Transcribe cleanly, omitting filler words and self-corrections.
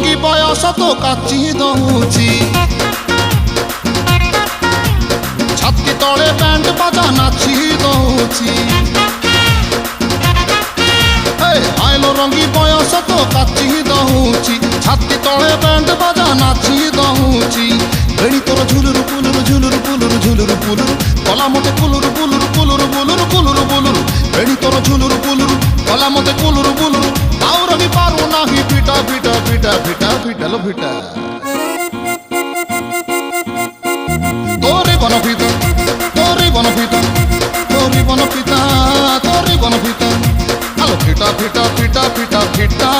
ରଙ୍ଗି ବୟସ ତ କାଚି ଦଉଛି, ଛାତି ତଳେ ବ୍ୟାଣ୍ଡ ବାଜା ନାଚି ଦଉଛି। ଆଇଲ ରଙ୍ଗି ବୟସ ତ କାଚି ଦଉଛି, ଛାତି ତଳେ ବ୍ୟାଣ୍ଡ ବାଜା ନାଚି ଦଉଛି। ବେଣୀ ତୋର ଝୁଲୁରୁ ପୁଲୁରୁ ଝୁଲୁରୁ ପୁଲୁରୁ ଝୁଲୁରୁ ପୁଲୁରୁ କଲା ମତେ ପୁଲୁରୁ ପୁଲୁରୁ ପୁଲୁରୁ ପୁଲୁରୁ ପୁଲୁରୁ ପୁଲୁରୁ। ବେଣୀ ତୋର ଝୁଲୁରୁ ପୁଲୁରୁ କଲା ମତେ ପୁଲୁରୁ ପୁଲୁରୁ। ଆଉ ରହି ପାରୁ ନାହିଁ ଫିଟା ଫିଟା ଫିଟା ଫିଟା ଫିଟାଲ ଫିଟା। ତୋରି ବନ ଫିତା, ତୋରି ବନ ଫିତା, ତୋରି ବନ ଫିତା, ତୋରି ବନ ଫିତା। আলো ফিটা ফিটা ফিটা ফিটা ফিটা।